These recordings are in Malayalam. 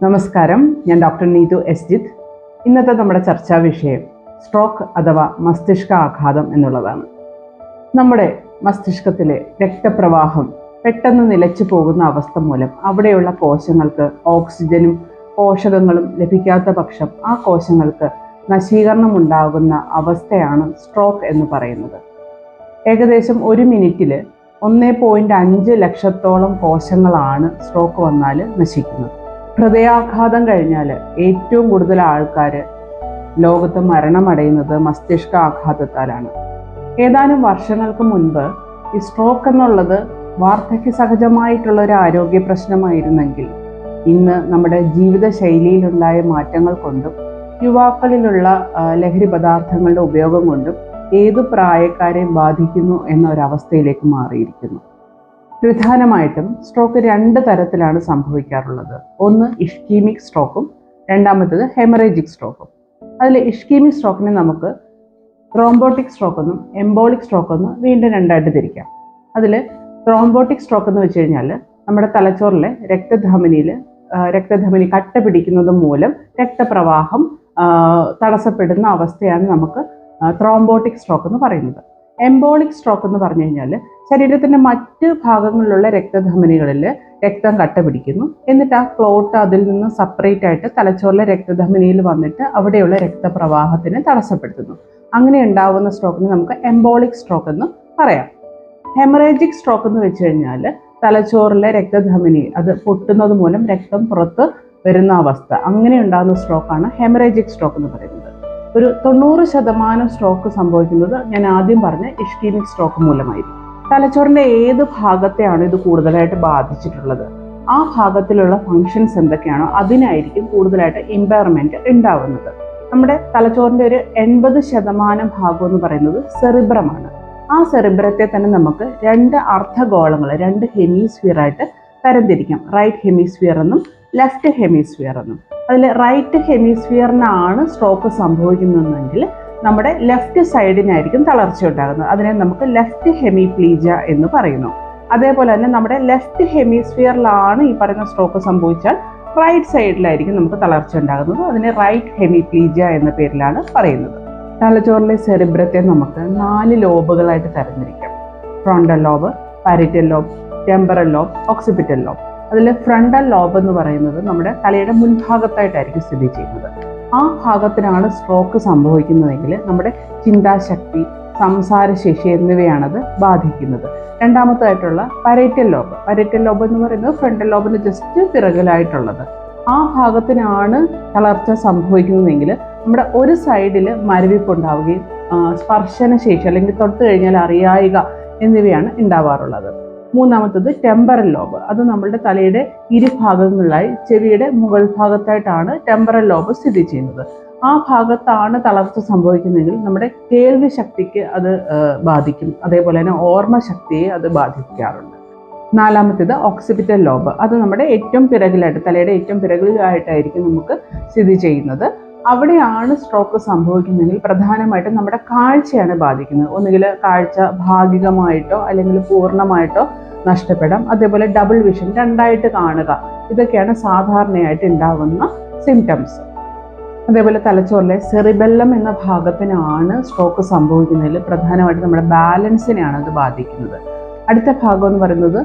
നമസ്കാരം, ഞാൻ ഡോക്ടർ നീതു എസ് ജിത്ത്. ഇന്നത്തെ നമ്മുടെ ചർച്ചാ വിഷയം സ്ട്രോക്ക് അഥവാ മസ്തിഷ്ക ആഘാതം എന്നുള്ളതാണ്. നമ്മുടെ മസ്തിഷ്കത്തിലെ രക്തപ്രവാഹം പെട്ടെന്ന് നിലച്ചു പോകുന്ന അവസ്ഥ മൂലം അവിടെയുള്ള കോശങ്ങൾക്ക് ഓക്സിജനും പോഷകങ്ങളും ലഭിക്കാത്ത പക്ഷം ആ കോശങ്ങൾക്ക് നശീകരണം ഉണ്ടാകുന്ന അവസ്ഥയാണ് സ്ട്രോക്ക് എന്ന് പറയുന്നത്. ഏകദേശം ഒരു മിനിറ്റിൽ 1.5 ലക്ഷത്തോളം കോശങ്ങളാണ് സ്ട്രോക്ക് വന്നാൽ നശിക്കുന്നത്. ഹൃദയാഘാതം കഴിഞ്ഞാൽ ഏറ്റവും കൂടുതൽ ആൾക്കാർ ലോകത്ത് മരണമടയുന്നത് മസ്തിഷ്ക ആഘാതത്താലാണ്. ഏതാനും വർഷങ്ങൾക്ക് മുൻപ് ഈ സ്ട്രോക്ക് എന്നുള്ളത് വാർദ്ധക്യ സഹജമായിട്ടുള്ള ഒരു ആരോഗ്യ പ്രശ്നമായിരുന്നെങ്കിൽ ഇന്ന് നമ്മുടെ ജീവിതശൈലിയിലുണ്ടായ മാറ്റങ്ങൾ കൊണ്ടും യുവാക്കളിലുള്ള ലഹരി പദാർത്ഥങ്ങളുടെ ഉപയോഗം കൊണ്ടും ഏത് പ്രായക്കാരെയും ബാധിക്കുന്നു എന്നൊരവസ്ഥയിലേക്ക് മാറിയിരിക്കുന്നു. പ്രധാനമായിട്ടും സ്ട്രോക്ക് 2 തരത്തിലാണ് സംഭവിക്കാറുള്ളത്. ഒന്ന് ഇഷ്കീമിക് സ്ട്രോക്കും, രണ്ടാമത്തേത് ഹെമറേജിക് സ്ട്രോക്കും. അതിൽ ഇഷ്കീമിക് സ്ട്രോക്കിനെ നമുക്ക് ത്രോംബോട്ടിക് സ്ട്രോക്ക് എന്നും എംബോളിക് സ്ട്രോക്ക് എന്നും വീണ്ടും 2ആയിട്ട് തിരിക്കാം. അതിൽ ത്രോംബോട്ടിക് സ്ട്രോക്ക് എന്ന് വെച്ച് കഴിഞ്ഞാൽ നമ്മുടെ തലച്ചോറിലെ രക്തധമനി കട്ട പിടിക്കുന്നത് മൂലം രക്തപ്രവാഹം തടസ്സപ്പെടുന്ന അവസ്ഥയാണ് നമുക്ക് ത്രോംബോട്ടിക് സ്ട്രോക്ക് എന്ന് പറയുന്നത്. എംബോളിക് സ്ട്രോക്ക് എന്ന് പറഞ്ഞു കഴിഞ്ഞാൽ ശരീരത്തിൻ്റെ മറ്റ് ഭാഗങ്ങളിലുള്ള രക്തധമനികളിൽ രക്തം കട്ട പിടിക്കുന്നു, എന്നിട്ട് ആ ക്ലോട്ട് അതിൽ നിന്ന് സെപ്പറേറ്റ് ആയിട്ട് തലച്ചോറിലെ രക്തധമനിയിൽ വന്നിട്ട് അവിടെയുള്ള രക്തപ്രവാഹത്തിനെ തടസ്സപ്പെടുത്തുന്നു. അങ്ങനെ ഉണ്ടാവുന്ന സ്ട്രോക്കിന് നമുക്ക് എംബോളിക് സ്ട്രോക്ക് എന്ന് പറയാം. ഹെമറേജിക് സ്ട്രോക്ക് എന്ന് വെച്ച് കഴിഞ്ഞാൽ തലച്ചോറിലെ രക്തധമനി അത് പൊട്ടുന്നത് മൂലം രക്തം പുറത്ത് വരുന്ന അവസ്ഥ, അങ്ങനെ ഉണ്ടാകുന്ന സ്ട്രോക്കാണ് ഹെമറേജിക് സ്ട്രോക്ക് എന്ന് പറയുന്നത്. ഒരു 90% സ്ട്രോക്ക് സംഭവിക്കുന്നത് ഞാൻ ആദ്യം പറഞ്ഞ ഇഷ്കീമിക് സ്ട്രോക്ക് മൂലമായിരിക്കും. തലച്ചോറിൻ്റെ ഏത് ഭാഗത്തെയാണ് ഇത് കൂടുതലായിട്ട് ബാധിച്ചിട്ടുള്ളത്, ആ ഭാഗത്തിലുള്ള ഫങ്ഷൻസ് എന്തൊക്കെയാണോ അതിനായിരിക്കും കൂടുതലായിട്ട് ഇമ്പയർമെൻറ്റ് ഉണ്ടാവുന്നത്. നമ്മുടെ തലച്ചോറിൻ്റെ ഒരു 80% ഭാഗം എന്ന് പറയുന്നത് സെറിബ്രമാണ്. ആ സെറിബ്രത്തെ തന്നെ നമുക്ക് 2 അർദ്ധഗോളങ്ങൾ, 2 ഹെമിസ്ഫിയറായിട്ട് തരംതിരിക്കാം. റൈറ്റ് ഹെമിസ്ഫിയർ എന്നും ലെഫ്റ്റ് ഹെമിസ്ഫിയർ എന്നും. അതിൽ റൈറ്റ് ഹെമിസ്ഫിയറിനാണ് സ്ട്രോക്ക് സംഭവിക്കുന്നതെങ്കിൽ നമ്മുടെ ലെഫ്റ്റ് സൈഡിനായിരിക്കും തളർച്ച ഉണ്ടാകുന്നത്. അതിനെ നമുക്ക് ലെഫ്റ്റ് ഹെമിപ്ലീജിയ എന്ന് പറയുന്നു. അതേപോലെ തന്നെ നമ്മുടെ ലെഫ്റ്റ് ഹെമിസ്ഫിയറിലാണ് ഈ പറയുന്ന സ്ട്രോക്ക് സംഭവിച്ചാൽ റൈറ്റ് സൈഡിലായിരിക്കും നമുക്ക് തളർച്ച ഉണ്ടാകുന്നത്. അതിനെ റൈറ്റ് ഹെമിപ്ലീജിയ എന്ന പേരിലാണ് പറയുന്നത്. തലച്ചോറിലെ സെറിബ്രത്തെ നമുക്ക് 4 ലോബുകളായിട്ട് തരംതിരിക്കാം. Frontal lobe, parietal lobe, temporal lobe, occipital lobe. അതിൽ ഫ്രണ്ടൽ ലോബ് എന്ന് പറയുന്നത് നമ്മുടെ തലയുടെ മുൻഭാഗത്തായിട്ടായിരിക്കും സ്ഥിതി ചെയ്യുന്നത്. ആ ഭാഗത്തിനാണ് സ്ട്രോക്ക് സംഭവിക്കുന്നതെങ്കിൽ നമ്മുടെ ചിന്താശക്തി, സംസാരശേഷി എന്നിവയാണത് ബാധിക്കുന്നത്. രണ്ടാമതായിട്ടുള്ള പാരിറ്റൽ ലോബ് എന്ന് പറയുന്നത് ഫ്രണ്ടൽ ലോബിന് ജസ്റ്റ് പിറകിലായിട്ടുള്ളത്. ആ ഭാഗത്തിനാണ് തളർച്ച സംഭവിക്കുന്നതെങ്കിൽ നമ്മുടെ ഒരു സൈഡിൽ മരവിപ്പുണ്ടാവുകയും സ്പർശനശേഷി അല്ലെങ്കിൽ തൊട്ട് കഴിഞ്ഞാൽ അറിയായിക എന്നിവയാണ് ഉണ്ടാവാറുള്ളത്. മൂന്നാമത്തത് ടെമ്പറൽ ലോബ്. അത് നമ്മളുടെ തലയുടെ ഇരുഭാഗങ്ങളിലായി ചെവിയുടെ മുകൾ ഭാഗത്തായിട്ടാണ് ടെമ്പറൽ ലോബ് സ്ഥിതി ചെയ്യുന്നത്. ആ ഭാഗത്താണ് തളർച്ച സംഭവിക്കുന്നതെങ്കിൽ നമ്മുടെ കേൾവി ശക്തിക്ക് അത് ബാധിക്കും. അതേപോലെ തന്നെ ഓർമ്മശക്തിയെ അത് ബാധിക്കാറുണ്ട്. നാലാമത്തേത് ഓക്സിപിറ്റൽ ലോബ്. അത് നമ്മുടെ ഏറ്റവും പിറകിലായിട്ട്, തലയുടെ ഏറ്റവും പിറകിലായിട്ടായിരിക്കും നമുക്ക് സ്ഥിതി ചെയ്യുന്നത്. അവിടെയാണ് സ്ട്രോക്ക് സംഭവിക്കുന്നതെങ്കിൽ പ്രധാനമായിട്ടും നമ്മുടെ കാഴ്ചയാണ് ബാധിക്കുന്നത്. ഒന്നുകിൽ കാഴ്ച ഭാഗികമായിട്ടോ അല്ലെങ്കിൽ പൂർണ്ണമായിട്ടോ നഷ്ടപ്പെടാം. അതേപോലെ ഡബിൾ വിഷൻ, 2ആയിട്ട് കാണുക, ഇതൊക്കെയാണ് സാധാരണയായിട്ട് ഉണ്ടാകുന്ന സിംറ്റംസ്. അതേപോലെ തലച്ചോറിലെ സെറിബെല്ലം എന്ന ഭാഗത്തിനാണ് സ്ട്രോക്ക് സംഭവിക്കുന്നതിൽ പ്രധാനമായിട്ടും നമ്മുടെ ബാലൻസിനെയാണ് അത് ബാധിക്കുന്നത്. അടുത്ത ഭാഗം എന്ന് പറയുന്നത്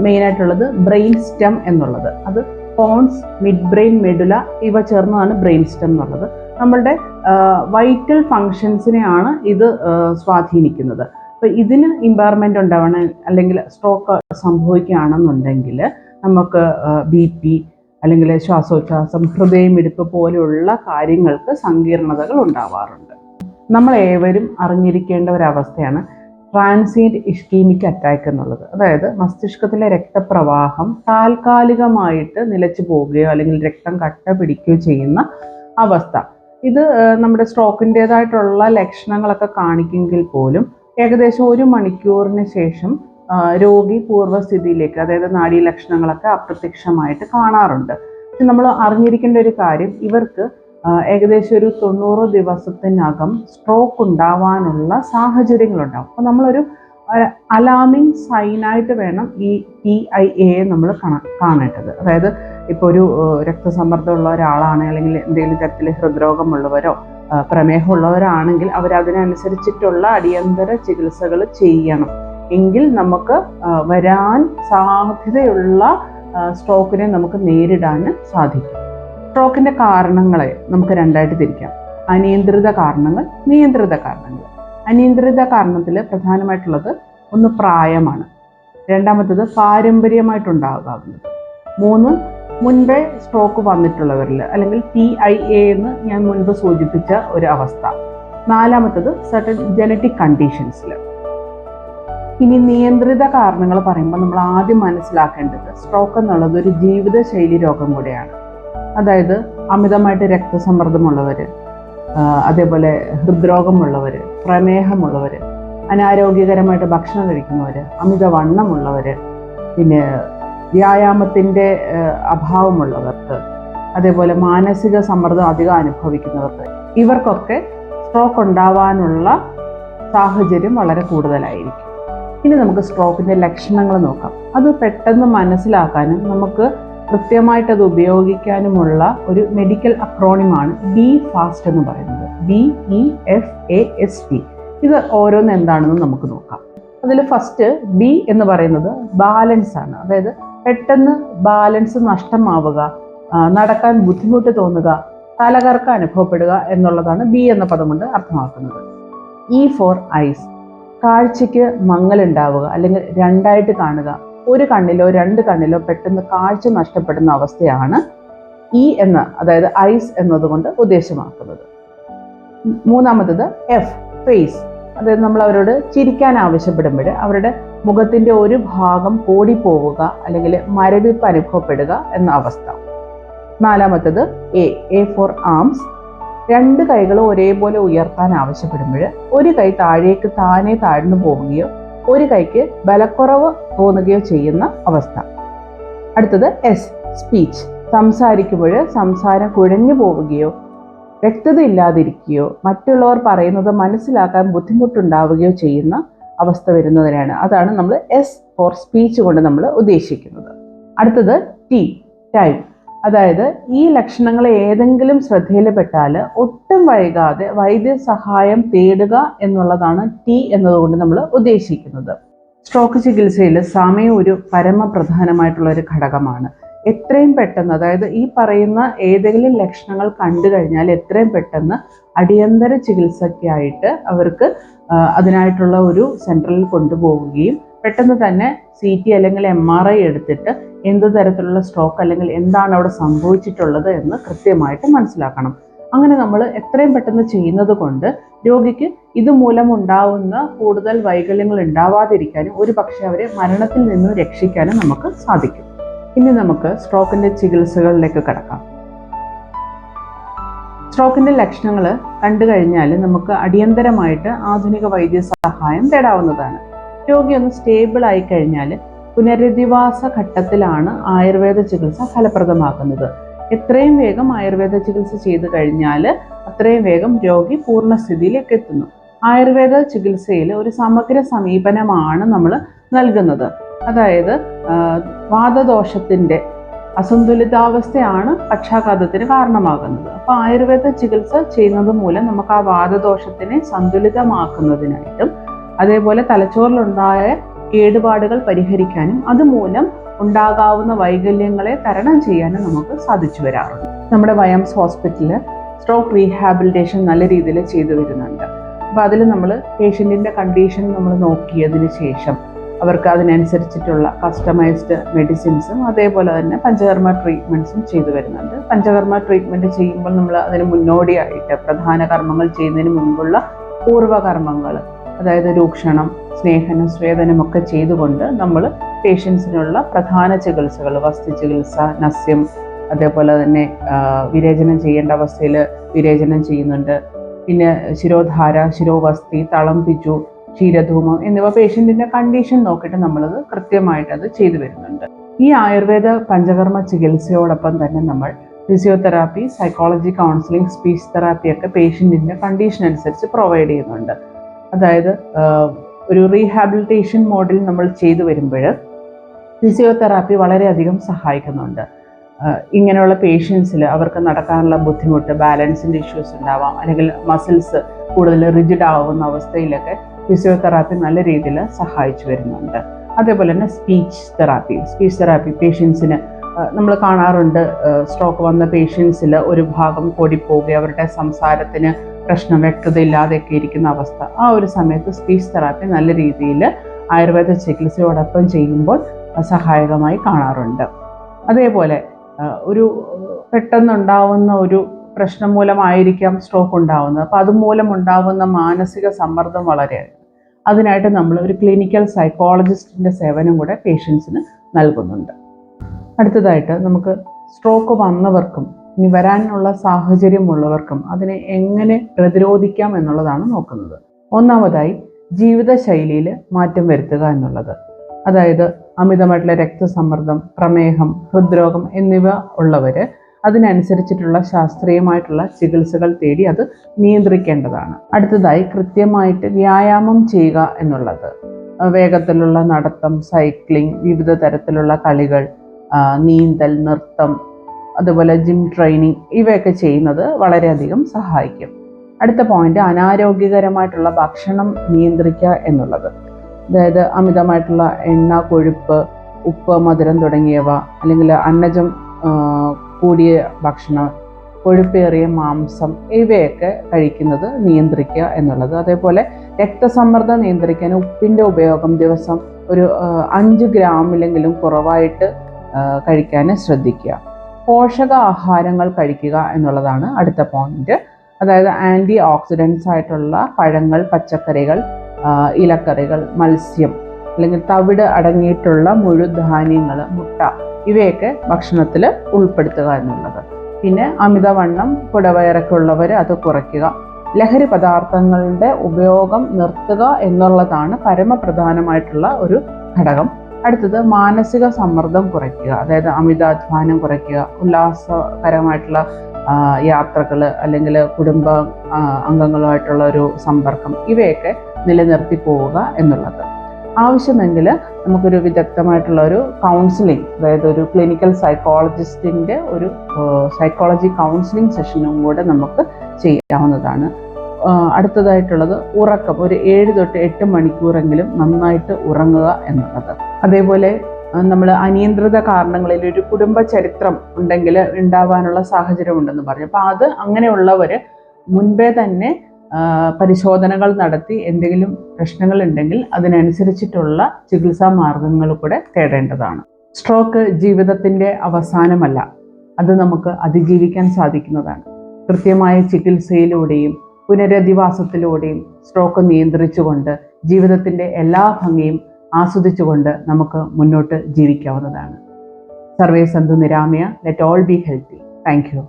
മെയിനായിട്ടുള്ളത് ബ്രെയിൻ സ്റ്റെം എന്നുള്ളത്. അത് പോൺസ്, മിഡ് ബ്രെയിൻ, മെഡുല ഇവ ചേർന്നതാണ് ബ്രെയിൻ സ്റ്റെം എന്നുള്ളത്. നമ്മളുടെ വൈറ്റൽ ഫങ്ഷൻസിനെയാണ് ഇത് സ്വാധീനിക്കുന്നത്. അപ്പോൾ ഇതിന് ഇമ്പയർമെൻ്റ് ഉണ്ടാവണം അല്ലെങ്കിൽ സ്ട്രോക്ക് സംഭവിക്കുകയാണെന്നുണ്ടെങ്കിൽ നമുക്ക് BP അല്ലെങ്കിൽ ശ്വാസോച്ഛ്വാസം, ഹൃദയമിടിപ്പ് പോലെയുള്ള കാര്യങ്ങൾക്ക് സങ്കീർണതകൾ ഉണ്ടാവാറുണ്ട്. നമ്മളേവരും അറിഞ്ഞിരിക്കേണ്ട ഒരവസ്ഥയാണ് ട്രാൻസിയൻറ്റ് ഇഷ്കീമിക് അറ്റാക്ക് എന്നുള്ളത്. അതായത് മസ്തിഷ്കത്തിലെ രക്തപ്രവാഹം താൽക്കാലികമായിട്ട് നിലച്ചു പോവുകയോ അല്ലെങ്കിൽ രക്തം കട്ട പിടിക്കുകയോ ചെയ്യുന്ന അവസ്ഥ. ഇത് നമ്മുടെ സ്ട്രോക്കിൻ്റേതായിട്ടുള്ള ലക്ഷണങ്ങളൊക്കെ കാണിക്കുമെങ്കിൽ പോലും ഏകദേശം 1 മണിക്കൂറിന് ശേഷം രോഗി പൂർവ്വസ്ഥിതിയിലേക്ക്, അതായത് നാഡീ ലക്ഷണങ്ങളൊക്കെ അപ്രത്യക്ഷമായിട്ട് കാണാറുണ്ട്. പക്ഷെ നമ്മൾ അറിഞ്ഞിരിക്കേണ്ട ഒരു കാര്യം, ഇവർക്ക് ഏകദേശം ഒരു 90 ദിവസത്തിനകം സ്ട്രോക്ക് ഉണ്ടാവാനുള്ള സാഹചര്യങ്ങളുണ്ടാകും. അപ്പോൾ നമ്മളൊരു അലാമിങ് സൈനായിട്ട് വേണം ഈ TIA നമ്മൾ കാണേണ്ടത്. അതായത് ഇപ്പോൾ ഒരു രക്തസമ്മർദ്ദമുള്ള ഒരാളാണ്, അല്ലെങ്കിൽ എന്തെങ്കിലും തരത്തിൽ ഹൃദ്രോഗമുള്ളവരോ പ്രമേഹമുള്ളവരാണെങ്കിൽ അവരതിനനുസരിച്ചിട്ടുള്ള അടിയന്തര ചികിത്സകൾ ചെയ്യണം. എങ്കിൽ നമുക്ക് വരാൻ സാധ്യതയുള്ള സ്ട്രോക്കിനെ നമുക്ക് നേരിടാൻ സാധിക്കും. സ്ട്രോക്കിൻ്റെ കാരണങ്ങളെ നമുക്ക് രണ്ടായിട്ട് തിരിക്കാം: അനിയന്ത്രിത കാരണങ്ങൾ, നിയന്ത്രിത കാരണങ്ങൾ. അനിയന്ത്രിത കാരണത്തിൽ പ്രധാനമായിട്ടുള്ളത് ഒന്ന് പ്രായമാണ്, രണ്ടാമത്തത് പാരമ്പര്യമായിട്ടുണ്ടാകാവുന്നത്, മൂന്ന് മുൻപേ സ്ട്രോക്ക് വന്നിട്ടുള്ളവരിൽ അല്ലെങ്കിൽ TIA എന്ന് ഞാൻ മുൻപ് സൂചിപ്പിച്ച ഒരു അവസ്ഥ, നാലാമത്തത് സർട്ടൻ ജനറ്റിക് കണ്ടീഷൻസിൽ. ഇനി നിയന്ത്രിത കാരണങ്ങൾ പറയുമ്പോൾ നമ്മൾ ആദ്യം മനസ്സിലാക്കേണ്ടത് സ്ട്രോക്ക് എന്നുള്ളത് ഒരു ജീവിതശൈലി രോഗം കൂടെയാണ്. അതായത് അമിതമായിട്ട് രക്തസമ്മർദ്ദമുള്ളവർ, അതേപോലെ ഹൃദ്രോഗമുള്ളവർ, പ്രമേഹമുള്ളവർ, അനാരോഗ്യകരമായിട്ട് ഭക്ഷണം കഴിക്കുന്നവർ, അമിതവണ്ണമുള്ളവർ, പിന്നെ വ്യായാമത്തിൻ്റെ അഭാവമുള്ളവർക്ക്, അതേപോലെ മാനസിക സമ്മർദ്ദം അധികം അനുഭവിക്കുന്നവർക്ക്, ഇവർക്കൊക്കെ സ്ട്രോക്ക് ഉണ്ടാവാനുള്ള സാഹചര്യം വളരെ കൂടുതലായിരിക്കും. ഇനി നമുക്ക് സ്ട്രോക്കിൻ്റെ ലക്ഷണങ്ങൾ നോക്കാം. അത് പെട്ടെന്ന് മനസ്സിലാക്കാനും നമുക്ക് കൃത്യമായിട്ട് അത് ഉപയോഗിക്കാനുമുള്ള ഒരു മെഡിക്കൽ അക്രോണിമാണ് BFAST എന്ന് പറയുന്നത്. BEFAST. ഇത് ഓരോന്ന് എന്താണെന്ന് നമുക്ക് നോക്കാം. അതിൽ ഫസ്റ്റ് B എന്ന് പറയുന്നത് ബാലൻസ് ആണ്. അതായത് പെട്ടെന്ന് ബാലൻസ് നഷ്ടമാവുക, നടക്കാൻ ബുദ്ധിമുട്ട് തോന്നുക, തലകറക്കം അനുഭവപ്പെടുക എന്നുള്ളതാണ് B എന്ന പദം കൊണ്ട് അർത്ഥമാക്കുന്നത്. E for eyes. കാഴ്ചയ്ക്ക് മങ്ങലുണ്ടാവുക, അല്ലെങ്കിൽ രണ്ടായിട്ട് കാണുക, ഒരു കണ്ണിലോ രണ്ട് കണ്ണിലോ പെട്ടെന്ന് കാഴ്ച നഷ്ടപ്പെടുന്ന അവസ്ഥയാണ് E എന്ന, അതായത് ഐസ് എന്നതുകൊണ്ട് ഉദ്ദേശമാക്കുന്നത്. മൂന്നാമത്തത് F, ഫേസ്. അതായത് നമ്മൾ അവരോട് ചിരിക്കാൻ ആവശ്യപ്പെടുമ്പോൾ അവരുടെ മുഖത്തിൻ്റെ ഒരു ഭാഗം ഓടിപ്പോവുക, അല്ലെങ്കിൽ മരവിപ്പ് അനുഭവപ്പെടുക എന്ന അവസ്ഥ. നാലാമത്തത് A for ആംസ്. രണ്ട് കൈകളും ഒരേപോലെ ഉയർത്താൻ ആവശ്യപ്പെടുമ്പോൾ ഒരു കൈ താഴേക്ക് താനെ താഴ്ന്നു പോവുകയോ ഒരു കൈക്ക് ബലക്കുറവ് തോന്നുകയോ ചെയ്യുന്ന അവസ്ഥ. അടുത്തത് S, സ്പീച്ച്. സംസാരിക്കുമ്പോൾ സംസാരം കുഴഞ്ഞു പോവുകയോ വ്യക്തത ഇല്ലാതിരിക്കുകയോ മറ്റുള്ളവർ പറയുന്നത് മനസ്സിലാക്കാൻ ബുദ്ധിമുട്ടുണ്ടാവുകയോ ചെയ്യുന്ന അവസ്ഥ വരുന്നതിനാണ്. അതാണ് നമ്മൾ S ഫോർ സ്പീച്ച് കൊണ്ട് നമ്മൾ ഉദ്ദേശിക്കുന്നത്. അടുത്തത് T, ടൈം. അതായത് ഈ ലക്ഷണങ്ങൾ ഏതെങ്കിലും ശ്രദ്ധയിൽപ്പെട്ടാൽ ഒട്ടും വൈകാതെ വൈദ്യസഹായം തേടുക എന്നുള്ളതാണ് T എന്നതുകൊണ്ട് നമ്മൾ ഉദ്ദേശിക്കുന്നത്. സ്ട്രോക്ക് ചികിത്സയിൽ സമയം ഒരു പരമപ്രധാനമായിട്ടുള്ള ഒരു ഘടകമാണ്. എത്രയും പെട്ടെന്ന്, അതായത് ഈ പറയുന്ന ഏതെങ്കിലും ലക്ഷണങ്ങൾ കണ്ടു കഴിഞ്ഞാൽ എത്രയും പെട്ടെന്ന് അടിയന്തര ചികിത്സയ്ക്കായിട്ട് അവർക്ക് അതിനായിട്ടുള്ള ഒരു സെൻറ്ററിൽ കൊണ്ടുപോവുകയും പെട്ടെന്ന് തന്നെ CT അല്ലെങ്കിൽ MRI എടുത്തിട്ട് എന്ത് തരത്തിലുള്ള സ്ട്രോക്ക് അല്ലെങ്കിൽ എന്താണ് അവിടെ സംഭവിച്ചിട്ടുള്ളത് എന്ന് കൃത്യമായിട്ട് മനസ്സിലാക്കണം. അങ്ങനെ നമ്മൾ എത്രയും പെട്ടെന്ന് ചെയ്യുന്നത് കൊണ്ട് രോഗിക്ക് ഇതുമൂലം ഉണ്ടാവുന്ന കൂടുതൽ വൈകല്യങ്ങൾ ഉണ്ടാവാതിരിക്കാനും ഒരു പക്ഷേ അവരെ മരണത്തിൽ നിന്ന് രക്ഷിക്കാനും നമുക്ക് സാധിക്കും. ഇനി നമുക്ക് സ്ട്രോക്കിൻ്റെ ചികിത്സകളിലേക്ക് കടക്കാം. സ്ട്രോക്കിൻ്റെ ലക്ഷണങ്ങൾ കണ്ടു കഴിഞ്ഞാൽ നമുക്ക് അടിയന്തരമായിട്ട് ആധുനിക വൈദ്യസഹായം തേടാവുന്നതാണ്. രോഗി ഒന്ന് സ്റ്റേബിൾ ആയി കഴിഞ്ഞാൽ പുനരധിവാസ ഘട്ടത്തിലാണ് ആയുർവേദ ചികിത്സ ഫലപ്രദമാക്കുന്നത്. എത്രയും വേഗം ആയുർവേദ ചികിത്സ ചെയ്തു കഴിഞ്ഞാൽ അത്രയും വേഗം രോഗി പൂർണ്ണസ്ഥിതിയിലേക്ക് എത്തുന്നു. ആയുർവേദ ചികിത്സയിൽ ഒരു സമഗ്ര സമീപനമാണ് നമ്മൾ നൽകുന്നത്. അതായത് വാതദോഷത്തിൻ്റെ അസന്തുലിതാവസ്ഥയാണ് പക്ഷാഘാതത്തിന് കാരണമാകുന്നത്. അപ്പോൾ ആയുർവേദ ചികിത്സ ചെയ്യുന്നത് മൂലം നമുക്ക് ആ വാതദോഷത്തിനെ സന്തുലിതമാക്കുന്നതിനായിട്ടും അതേപോലെ തലച്ചോറിലുണ്ടായ കേടുപാടുകൾ പരിഹരിക്കാനും അതുമൂലം ഉണ്ടാകാവുന്ന വൈകല്യങ്ങളെ തരണം ചെയ്യാനും നമുക്ക് സാധിച്ചു വരാറുണ്ട്. നമ്മുടെ വയംസ് ഹോസ്പിറ്റലിൽ സ്ട്രോക്ക് റീഹാബിലിറ്റേഷൻ നല്ല രീതിയിൽ ചെയ്തു വരുന്നുണ്ട്. അപ്പോൾ അതിൽ നമ്മൾ പേഷ്യൻറ്റിൻ്റെ കണ്ടീഷൻ നമ്മൾ നോക്കിയതിന് ശേഷം അവർക്ക് അതിനനുസരിച്ചിട്ടുള്ള കസ്റ്റമൈസ്ഡ് മെഡിസിൻസും അതേപോലെ തന്നെ പഞ്ചകർമ്മ ട്രീറ്റ്മെൻറ്റ്സും ചെയ്തു വരുന്നുണ്ട്. പഞ്ചകർമ്മ ട്രീറ്റ്മെൻറ്റ് ചെയ്യുമ്പോൾ നമ്മൾ അതിന് മുന്നോടിയായിട്ട് പ്രധാന കർമ്മങ്ങൾ ചെയ്യുന്നതിന് മുൻപുള്ള പൂർവ്വകർമ്മങ്ങൾ, അതായത് രൂക്ഷണം, സ്നേഹനം, സ്വേദനം ഒക്കെ ചെയ്തുകൊണ്ട് നമ്മൾ പേഷ്യൻസിനുള്ള പ്രധാന ചികിത്സകൾ, വസ്തു ചികിത്സ, നസ്യം, അതേപോലെ തന്നെ വിരേചനം ചെയ്യേണ്ട അവസ്ഥയിൽ വിരേചനം ചെയ്യുന്നുണ്ട്. പിന്നെ ശിരോധാര, ശിരോവസ്തി, തളം പിച്ചു, ക്ഷീരധൂമം എന്നിവ പേഷ്യൻറ്റിൻ്റെ കണ്ടീഷൻ നോക്കിയിട്ട് നമ്മളത് കൃത്യമായിട്ട് അത് ചെയ്തു വരുന്നുണ്ട്. ഈ ആയുർവേദ പഞ്ചകർമ്മ ചികിത്സയോടൊപ്പം തന്നെ നമ്മൾ ഫിസിയോതെറാപ്പി, സൈക്കോളജി കൗൺസിലിംഗ്, സ്പീച്ച് തെറാപ്പിയൊക്കെ പേഷ്യൻറ്റിൻ്റെ കണ്ടീഷൻ അനുസരിച്ച് പ്രൊവൈഡ് ചെയ്യുന്നുണ്ട്. അതായത് ഒരു റീഹാബിലിറ്റേഷൻ മോഡിൽ നമ്മൾ ചെയ്തു വരുമ്പോൾ ഫിസിയോതെറാപ്പി വളരെയധികം സഹായിക്കുന്നുണ്ട്. ഇങ്ങനെയുള്ള പേഷ്യൻസിൽ അവർക്ക് നടക്കാനുള്ള ബുദ്ധിമുട്ട്, ബാലൻസിൻ്റെ ഇഷ്യൂസ് ഉണ്ടാവാം, അല്ലെങ്കിൽ മസിൽസ് കൂടുതൽ റിജിഡ് ആവുന്ന അവസ്ഥയിലൊക്കെ ഫിസിയോതെറാപ്പി നല്ല രീതിയിൽ സഹായിച്ചു വരുന്നുണ്ട്. അതേപോലെ തന്നെ സ്പീച്ച് തെറാപ്പി പേഷ്യൻസിന് നമ്മൾ കാണാറുണ്ട്. സ്ട്രോക്ക് വന്ന പേഷ്യൻസിൽ ഒരു ഭാഗം കൂടിപ്പോവുകയും അവരുടെ സംസാരത്തിന് പ്രശ്നം, വ്യക്തതയില്ലാതെയൊക്കെ ഇരിക്കുന്ന അവസ്ഥ, ആ ഒരു സമയത്ത് സ്പീച്ച് തെറാപ്പി നല്ല രീതിയിൽ ആയുർവേദ ചികിത്സയോടൊപ്പം ചെയ്യുമ്പോൾ സഹായകമായി കാണാറുണ്ട്. അതേപോലെ ഒരു പെട്ടെന്നുണ്ടാവുന്ന ഒരു പ്രശ്നം മൂലമായിരിക്കാം സ്ട്രോക്ക് ഉണ്ടാവുന്നത്. അപ്പോൾ അതുമൂലം ഉണ്ടാകുന്ന മാനസിക സമ്മർദ്ദം വളരെയാണ്. അതിനായിട്ട് നമ്മൾ ഒരു ക്ലിനിക്കൽ സൈക്കോളജിസ്റ്റിൻ്റെ സേവനം കൂടെ പേഷ്യൻസിന് നൽകുന്നുണ്ട്. അടുത്തതായിട്ട് നമുക്ക് സ്ട്രോക്ക് വന്നവർക്കും ഇനി വരാനുള്ള സാഹചര്യമുള്ളവർക്കും അതിനെ എങ്ങനെ പ്രതിരോധിക്കാം എന്നുള്ളതാണ് നോക്കുന്നത്. ഒന്നാമതായി ജീവിതശൈലിയിൽ മാറ്റം വരുത്തുക എന്നുള്ളത്. അതായത് അമിതമായിട്ടുള്ള രക്തസമ്മർദ്ദം, പ്രമേഹം, ഹൃദ്രോഗം എന്നിവ ഉള്ളവർ അതിനനുസരിച്ചിട്ടുള്ള ശാസ്ത്രീയമായിട്ടുള്ള ചികിത്സകൾ തേടി അത് നിയന്ത്രിക്കേണ്ടതാണ്. അടുത്തതായി കൃത്യമായിട്ട് വ്യായാമം ചെയ്യുക എന്നുള്ളത്. വേഗത്തിലുള്ള നടത്തം, സൈക്ലിംഗ്, വിവിധ തരത്തിലുള്ള കളികൾ, നീന്തൽ, നൃത്തം, അതുപോലെ ജിം ട്രെയിനിങ്, ഇവയൊക്കെ ചെയ്യുന്നത് വളരെയധികം സഹായിക്കും. അടുത്ത പോയിന്റ് അനാരോഗ്യകരമായിട്ടുള്ള ഭക്ഷണം നിയന്ത്രിക്കുക എന്നുള്ളത്. അതായത് അമിതമായിട്ടുള്ള എണ്ണ, കൊഴുപ്പ്, ഉപ്പ്, മധുരം തുടങ്ങിയവ, അല്ലെങ്കിൽ അന്നജം കൂടിയ ഭക്ഷണം, കൊഴുപ്പേറിയ മാംസം, ഇവയൊക്കെ കഴിക്കുന്നത് നിയന്ത്രിക്കുക എന്നുള്ളത്. അതേപോലെ രക്തസമ്മർദ്ദം നിയന്ത്രിക്കാൻ ഉപ്പിൻ്റെ ഉപയോഗം ദിവസം ഒരു 5 ഗ്രാമിലെങ്കിലും കുറവായിട്ട് കഴിക്കാൻ ശ്രദ്ധിക്കുക. പോഷകാഹാരങ്ങൾ കഴിക്കുക എന്നുള്ളതാണ് അടുത്ത പോയിന്റ്. അതായത് ആൻറ്റി ഓക്സിഡൻസ് ആയിട്ടുള്ള പഴങ്ങൾ, പച്ചക്കറികൾ, ഇലക്കറികൾ, മത്സ്യം അല്ലെങ്കിൽ തവിട് അടങ്ങിയിട്ടുള്ള മുഴുധാന്യങ്ങൾ, മുട്ട, ഇവയൊക്കെ ഭക്ഷണത്തിൽ ഉൾപ്പെടുത്തുക എന്നുള്ളത്. പിന്നെ അമിതവണ്ണം, കുടവയറൊക്കെ ഉള്ളവർ അത് കുറയ്ക്കുക. ലഹരി പദാർത്ഥങ്ങളുടെ ഉപയോഗം നിർത്തുക എന്നുള്ളതാണ് പരമപ്രധാനമായിട്ടുള്ള ഒരു ഘടകം. അടുത്തത് മാനസിക സമ്മർദ്ദം കുറയ്ക്കുക. അതായത് അമിതാധ്വാനം കുറയ്ക്കുക, ഉല്ലാസകരമായിട്ടുള്ള യാത്രകൾ, അല്ലെങ്കിൽ കുടുംബ അംഗങ്ങളുമായിട്ടുള്ള ഒരു സമ്പർക്കം, ഇവയൊക്കെ നിലനിർത്തി പോവുക എന്നുള്ളത്. ആവശ്യമെങ്കിൽ നമുക്കൊരു വിദഗ്ധമായിട്ടുള്ള ഒരു കൗൺസിലിംഗ്, അതായത് ഒരു ക്ലിനിക്കൽ സൈക്കോളജിസ്റ്റിൻ്റെ ഒരു സൈക്കോളജി കൗൺസിലിംഗ് സെഷനും കൂടെ നമുക്ക് ചെയ്യാവുന്നതാണ്. അടുത്തതായിട്ടുള്ളത് ഉറക്കം. ഒരു 7 തൊട്ട് 8 മണിക്കൂറെങ്കിലും നന്നായിട്ട് ഉറങ്ങുക എന്നുള്ളത്. അതേപോലെ നമ്മൾ അനിയന്ത്രിത കാരണങ്ങളിൽ ഒരു കുടുംബ ചരിത്രം ഉണ്ടെങ്കിൽ ഉണ്ടാവാനുള്ള സാഹചര്യമുണ്ടെന്ന് പറഞ്ഞു. അപ്പോൾ അത് അങ്ങനെയുള്ളവർ മുൻപേ തന്നെ പരിശോധനകൾ നടത്തി എന്തെങ്കിലും പ്രശ്നങ്ങൾ ഉണ്ടെങ്കിൽ അതിനനുസരിച്ചിട്ടുള്ള ചികിത്സാ മാർഗങ്ങൾ കൂടെ തേടേണ്ടതാണ്. സ്ട്രോക്ക് ജീവിതത്തിൻ്റെ അവസാനമല്ല, അത് നമുക്ക് അതിജീവിക്കാൻ സാധിക്കുന്നതാണ്. കൃത്യമായ ചികിത്സയിലൂടെയും പുനരധിവാസത്തിലൂടെയും സ്ട്രോക്ക് നിയന്ത്രിച്ചുകൊണ്ട് ജീവിതത്തിൻ്റെ എല്ലാ ഭംഗിയും ആസ്വദിച്ചുകൊണ്ട് നമുക്ക് മുന്നോട്ട് ജീവിക്കാവുന്നതാണ്. സർവേ സന്തു നിരാമയ. Let all be healthy. Thank U.